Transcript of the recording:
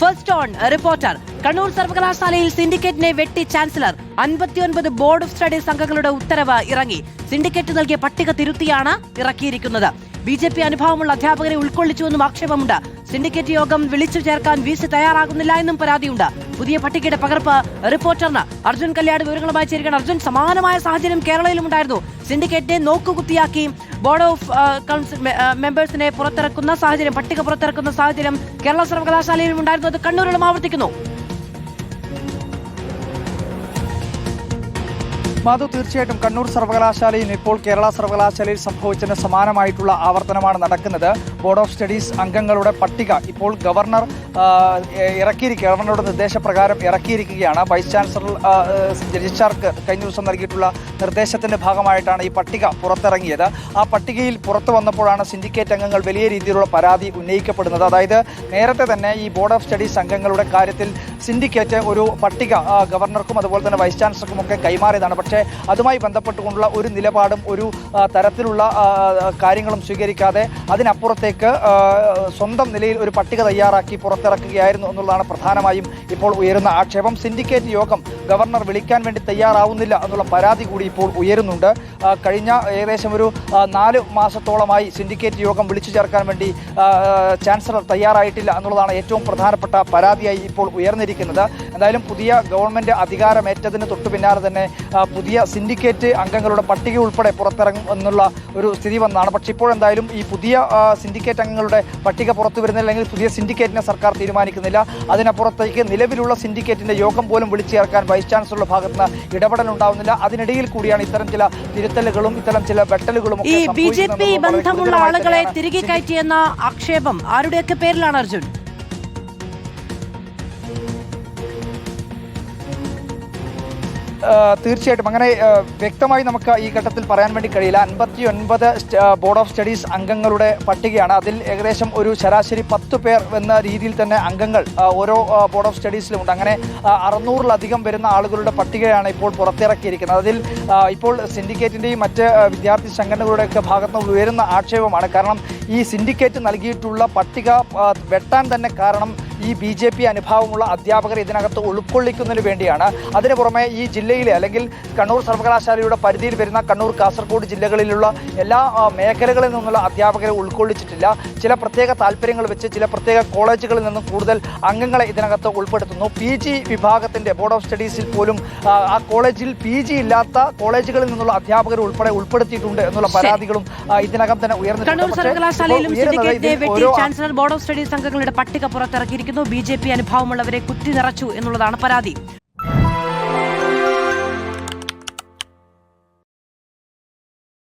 First on reporter. Kannur സർവകലാശാലയിൽ സിൻഡിക്കേറ്റിനെ വെട്ടി chancellor. 59 board of studies അംഗങ്ങളുടെ ഉത്തരവ് ഇറങ്ങി. സിൻഡിക്കേറ്റ് നൽകിയ പട്ടിക തിരുത്തിയാണ് ഇറക്കിയിരിക്കുന്നത്. BJP അനുഭാവമുള്ള അധ്യാപകരെ ഉൾക്കൊള്ളിച്ചുവെന്നും ആക്ഷേപമുണ്ട്. സിൻഡിക്കേറ്റ് യോഗം വിളിച്ചു ചേർക്കാൻ VC തയ്യാറാകുന്നില്ല എന്നും പരാതിയുണ്ട്. പുതിയ പട്ടികയുടെ പകർപ്പ് റിപ്പോർട്ടറിന്. അർജുൻ കല്യാട് വിവരങ്ങളുമായി ചേരുകയാണ്. അർജുൻ, സമാനമായ സാഹചര്യം കേരളയിലും ഉണ്ടായിരുന്നു. സിൻഡിക്കേറ്റിനെ നോക്കുകുത്തിയാക്കി ബോർഡ് ഓഫ് കൗൺസിൽ മെമ്പേഴ്സിനെ പുറത്തിറക്കുന്ന സാഹചര്യം, പട്ടിക പുറത്തിറക്കുന്ന സാഹചര്യം കേരള സർവകലാശാലയിലും ഉണ്ടായിരുന്നു. അത് കണ്ണൂരിലും ആവർത്തിക്കുന്നു. മാധു, തീർച്ചയായിട്ടും കണ്ണൂർ സർവകലാശാലയിൽ ഇപ്പോൾ കേരള സർവകലാശാലയിൽ സംഭവിച്ചതിന് സമാനമായിട്ടുള്ള ആവർത്തനമാണ് നടക്കുന്നത്. ബോർഡ് ഓഫ് സ്റ്റഡീസ് അംഗങ്ങളുടെ പട്ടിക ഇപ്പോൾ ഗവർണറുടെ നിർദ്ദേശപ്രകാരം ഇറക്കിയിരിക്കുകയാണ്. വൈസ് ചാൻസലർ രജിസ്ട്രാർക്ക് കഴിഞ്ഞ ദിവസം നൽകിയിട്ടുള്ള നിർദ്ദേശത്തിന്റെ ഭാഗമായിട്ടാണ് ഈ പട്ടിക പുറത്തിറങ്ങിയത്. ആ പട്ടികയിൽ പുറത്തു വന്നപ്പോഴാണ് സിൻഡിക്കേറ്റ് അംഗങ്ങൾ വലിയ രീതിയിലുള്ള പരാതി ഉന്നയിക്കപ്പെടുന്നത്. അതായത് നേരത്തെ തന്നെ ഈ ബോർഡ് ഓഫ് സ്റ്റഡീസ് അംഗങ്ങളുടെ കാര്യത്തിൽ സിൻഡിക്കേറ്റ് ഒരു പട്ടിക ഗവർണർക്കും അതുപോലെ തന്നെ വൈസ് ചാൻസലർക്കും ഒക്കെ കൈമാറിയതാണ്. പക്ഷേ അതുമായി ബന്ധപ്പെട്ടുകൊണ്ടുള്ള ഒരു നിലപാടും ഒരു തരത്തിലുള്ള കാര്യങ്ങളും സ്വീകരിക്കാതെ അതിനപ്പുറത്തേക്ക് സ്വന്തം നിലയിൽ ഒരു പട്ടിക തയ്യാറാക്കി പുറത്തിറക്കുകയായിരുന്നു എന്നുള്ളതാണ് പ്രധാനമായും ഇപ്പോൾ ഉയരുന്ന ആക്ഷേപം. സിൻഡിക്കേറ്റ് യോഗം ഗവർണർ വിളിക്കാൻ വേണ്ടി തയ്യാറാവുന്നില്ല എന്നുള്ള പരാതി കൂടി ഇപ്പോൾ ഉയരുന്നുണ്ട്. കഴിഞ്ഞ ഏകദേശം ഒരു 4 മാസത്തോളമായി സിൻഡിക്കേറ്റ് യോഗം വിളിച്ചു ചേർക്കാൻ വേണ്ടി ചാൻസലർ തയ്യാറായിട്ടില്ല എന്നുള്ളതാണ് ഏറ്റവും പ്രധാനപ്പെട്ട പരാതിയായി ഇപ്പോൾ ഉയർന്നിരിക്കുന്നത്. എന്തായാലും പുതിയ ഗവൺമെന്റ് അധികാരമേറ്റതിന് തൊട്ടു പിന്നാലെ തന്നെ പുതിയ സിൻഡിക്കേറ്റ് അംഗങ്ങളുടെ പട്ടിക ഉൾപ്പെടെ പുറത്തിറങ്ങും എന്നുള്ള ഒരു സ്ഥിതി വന്നതാണ്. പക്ഷേ ഇപ്പോഴെന്തായാലും ഈ പുതിയ സിൻഡിക്കേറ്റ് അംഗങ്ങളുടെ പട്ടിക പുറത്തു വരുന്നില്ല, അല്ലെങ്കിൽ പുതിയ സിൻഡിക്കേറ്റിനെ സർക്കാർ തീരുമാനിക്കുന്നില്ല. അതിനപ്പുറത്തേക്ക് നിലവിലുള്ള സിൻഡിക്കേറ്റിന്റെ യോഗം പോലും വിളിച്ചു ചേർക്കാൻ വൈസ് ചാൻസലറുടെ ഭാഗത്ത് ഇടപെടൽ ഉണ്ടാവുന്നില്ല. അതിനിടയിൽ കൂടിയാണ് ഇത്തരം ചില തിരുത്തലുകളും ഇത്തരം ചില വെട്ടലുകളും. ഈ BJP ബന്ധമുള്ള ആളുകളെ തിരികെ കയറ്റിയെന്ന ആക്ഷേപം ആരുടെയൊക്കെ പേരിലാണ് അർജുൻ? തീർച്ചയായിട്ടും അങ്ങനെ വ്യക്തമായി നമുക്ക് ഈ ഘട്ടത്തിൽ പറയാൻ വേണ്ടി കഴിയില്ല. 59 ബോർഡ് ഓഫ് സ്റ്റഡീസ് അംഗങ്ങളുടെ പട്ടികയാണ്. അതിൽ ഏകദേശം ഒരു ശരാശരി 10 പേർ എന്ന രീതിയിൽ തന്നെ അംഗങ്ങൾ ഓരോ ബോർഡ് ഓഫ് സ്റ്റഡീസിലുമുണ്ട്. അങ്ങനെ 600-ലധികം വരുന്ന ആളുകളുടെ പട്ടികയാണ് ഇപ്പോൾ പുറത്തിറക്കിയിരിക്കുന്നത്. അതിൽ ഇപ്പോൾ സിൻഡിക്കേറ്റിൻ്റെയും മറ്റ് വിദ്യാർത്ഥി സംഘടനകളുടെയൊക്കെ ഭാഗത്ത് ഉയരുന്ന ആക്ഷേപമാണ്. കാരണം ഈ സിൻഡിക്കേറ്റ് നൽകിയിട്ടുള്ള പട്ടിക വെട്ടാൻ തന്നെ കാരണം ഈ BJP അനുഭാവമുള്ള അധ്യാപകർ ഇതിനകത്ത് ഉൾക്കൊള്ളിക്കുന്നതിന് വേണ്ടിയാണ്. അതിനു പുറമെ ഈ ജില്ലയിലെ അല്ലെങ്കിൽ കണ്ണൂർ സർവകലാശാലയുടെ പരിധിയിൽ വരുന്ന കണ്ണൂർ, കാസർഗോഡ് ജില്ലകളിലുള്ള എല്ലാ മേഖലകളിൽ നിന്നുള്ള അധ്യാപകരെ ഉൾക്കൊള്ളിച്ചിട്ടില്ല. ചില പ്രത്യേക താല്പര്യങ്ങൾ വെച്ച് ചില പ്രത്യേക കോളേജുകളിൽ നിന്നും കൂടുതൽ അംഗങ്ങളെ ഇതിനകത്ത് ഉൾപ്പെടുത്തുന്നു. PG വിഭാഗത്തിൻ്റെ ബോർഡ് ഓഫ് സ്റ്റഡീസിൽ പോലും ആ കോളേജിൽ PG ഇല്ലാത്ത കോളേജുകളിൽ നിന്നുള്ള അധ്യാപകർ ഉൾപ്പെടെ ഉൾപ്പെടുത്തിയിട്ടുണ്ട് എന്നുള്ള പരാതികളും ഇതിനകം തന്നെ ഉയർന്നിട്ടുണ്ട്. ചാൻസലർ ബോർഡ് ഓഫ് സ്റ്റഡീസ് അംഗങ്ങളുടെ പട്ടിക പുറത്തിറക്കിയിരിക്കുന്നു. BJP അനുഭാവമുള്ളവരെ കുത്തി നിറച്ചു എന്നുള്ളതാണ് പരാതി.